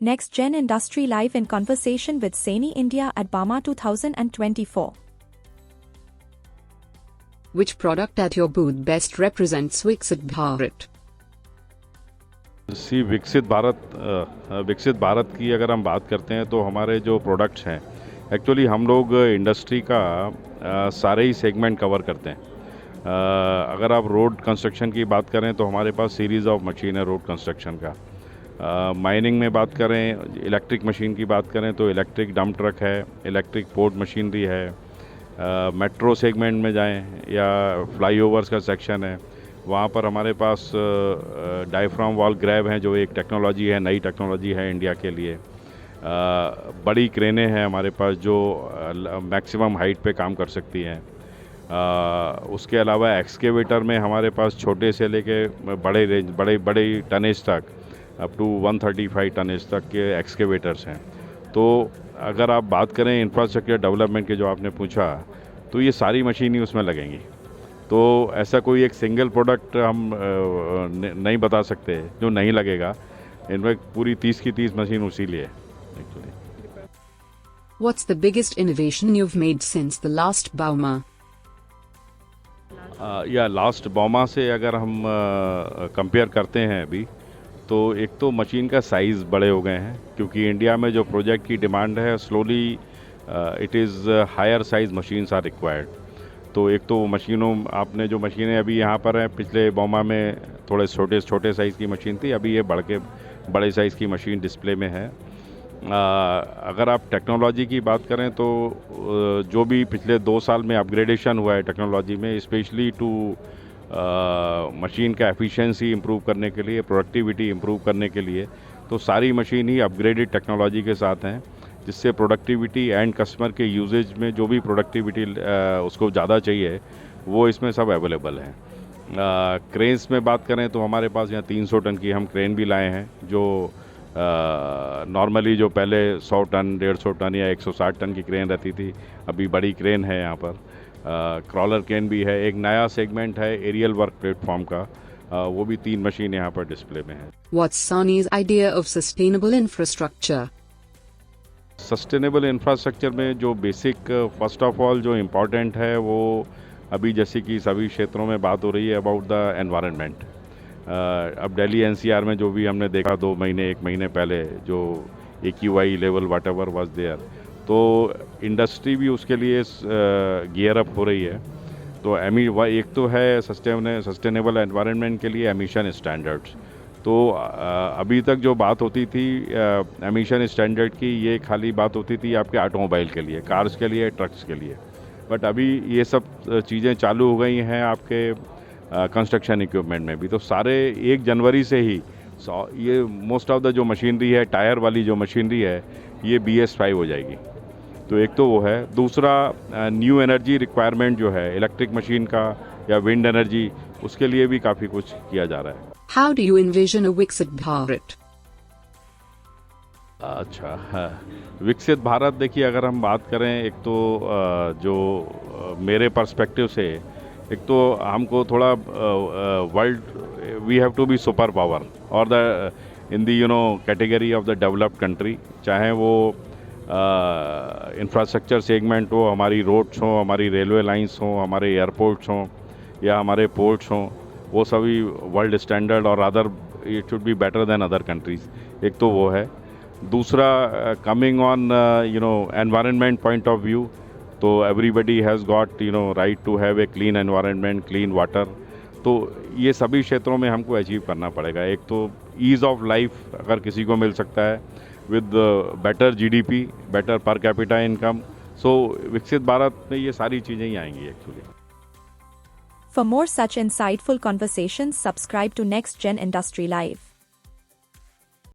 Next Gen Industry Live in conversation with Sany India at Bauma 2024. Which product at your booth best represents Viksit Bharat? विकसित भारत की अगर हम बात करते हैं तो हमारे जो प्रोडक्ट्स हैं, एक्चुअली हम लोग इंडस्ट्री का सारे ही सेगमेंट कवर करते हैं। अगर आप रोड कंस्ट्रक्शन की बात करें तो हमारे पास सीरीज़ ऑफ मशीन है रोड कंस्ट्रक्शन का। माइनिंग में बात करें, इलेक्ट्रिक मशीन की बात करें तो इलेक्ट्रिक डंप ट्रक है, इलेक्ट्रिक पोर्ट मशीनरी है। मेट्रो सेगमेंट में जाएं या फ्लाईओवर्स का सेक्शन है, वहाँ पर हमारे पास डायफ्राम वॉल ग्रैब हैं जो एक टेक्नोलॉजी है, नई टेक्नोलॉजी है इंडिया के लिए। बड़ी क्रेनें हैं हमारे पास जो मैक्सिमम हाइट पे काम कर सकती हैं। उसके अलावा एक्सकेवेटर में हमारे पास छोटे से लेके बड़े टनेज तक अप टू 135 टनेज तक के एक्सकेवेटर्स हैं। तो अगर आप बात करें इंफ्रास्ट्रक्चर डेवलपमेंट के जो आपने पूछा, तो ये सारी मशीन ही उसमें लगेंगी। तो ऐसा कोई एक सिंगल प्रोडक्ट हम नहीं बता सकते जो नहीं लगेगा। इनमें पूरी 30 की 30 मशीन उसी लिए actually. What's the biggest innovation you've made since the last Bauma? या लास्ट बाउमा से अगर हम कंपेयर करते हैं अभी, तो एक तो मशीन का साइज़ बड़े हो गए हैं, क्योंकि इंडिया में जो प्रोजेक्ट की डिमांड है slowly it is higher size machines are required. तो एक तो मशीनों, आपने जो मशीनें अभी यहाँ पर हैं, पिछले बाउमा में थोड़े छोटे साइज़ की मशीन थी, अभी ये बड़े साइज़ की मशीन डिस्प्ले में है। अगर आप टेक्नोलॉजी की बात करें तो जो भी पिछले 2 साल में अपग्रेडेशन हुआ है टेक्नोलॉजी में, स्पेशली टू मशीन का एफिशिएंसी इंप्रूव करने के लिए, प्रोडक्टिविटी इंप्रूव करने के लिए, तो सारी मशीन ही अपग्रेडेड टेक्नोलॉजी के साथ हैं, जिससे प्रोडक्टिविटी एंड कस्टमर के यूजेज में जो भी प्रोडक्टिविटी उसको ज़्यादा चाहिए वो इसमें सब अवेलेबल है। क्रेन्स में बात करें तो हमारे पास यहाँ 300 टन की हम क्रेन भी लाए हैं, जो नॉर्मली जो पहले 100 टन, 150 टन या 160 टन की क्रेन रहती थी, अभी बड़ी क्रेन है यहाँ पर। क्रॉलर क्रेन भी है। एक नया सेगमेंट है एरियल वर्क प्लेटफॉर्म का, वो भी 3 मशीन यहाँ पर डिस्प्ले में है। What's Sany's idea of sustainable infrastructure? Sustainable infrastructure में जो बेसिक फर्स्ट ऑफ ऑल जो इम्पोर्टेंट है, वो अभी जैसे कि सभी क्षेत्रों में बात हो रही है अबाउट द एनवायरनमेंट। अब दिल्ली एनसीआर में जो भी हमने देखा 1 महीने पहले, जो AQI level whatever was there, तो इंडस्ट्री भी उसके लिए गियर अप हो रही है। तो एक तो है सस्टेनेबल एनवायरनमेंट के लिए एमिशन स्टैंडर्ड्स। तो अभी तक जो बात होती थी एमिशन स्टैंडर्ड की, ये खाली बात होती थी आपके ऑटोमोबाइल के लिए, कार्स के लिए, ट्रक्स के लिए। बट अभी ये सब चीज़ें चालू हो गई हैं आपके कंस्ट्रक्शन इक्विपमेंट में भी। तो सारे 1 जनवरी से ही ये मोस्ट ऑफ द जो मशीनरी है, टायर वाली जो मशीनरी है, ये BS5 हो जाएगी। तो एक तो वो है। दूसरा, न्यू एनर्जी रिक्वायरमेंट जो है इलेक्ट्रिक मशीन का या विंड एनर्जी, उसके लिए भी काफ़ी कुछ किया जा रहा है। How do you envision a Viksit Bharat? अच्छा, विकसित भारत, देखिए अगर हम बात करें, एक तो जो मेरे पर्सपेक्टिव से, एक तो हमको थोड़ा world we have to be super power और the in the category of the developed country, चाहे वो इंफ्रास्ट्रक्चर सेगमेंट हो, हमारी रोड्स हों, हमारी रेलवे लाइंस हों, हमारे एयरपोर्ट्स हों या हमारे पोर्ट्स हों, वो सभी वर्ल्ड स्टैंडर्ड और other it should be better than other countries. एक तो वो है। दूसरा, coming on environment point of view, तो everybody has got right to have a clean environment, clean water. तो ये सभी क्षेत्रों में हमको अचीव करना पड़ेगा। एक तो ईज़ ऑफ लाइफ अगर किसी को मिल सकता है with better GDP, better per capita income, so विकसित भारत में ये सारी चीज़ें ही आएंगी actually. For more such insightful conversations, subscribe to Next Gen Industry Live.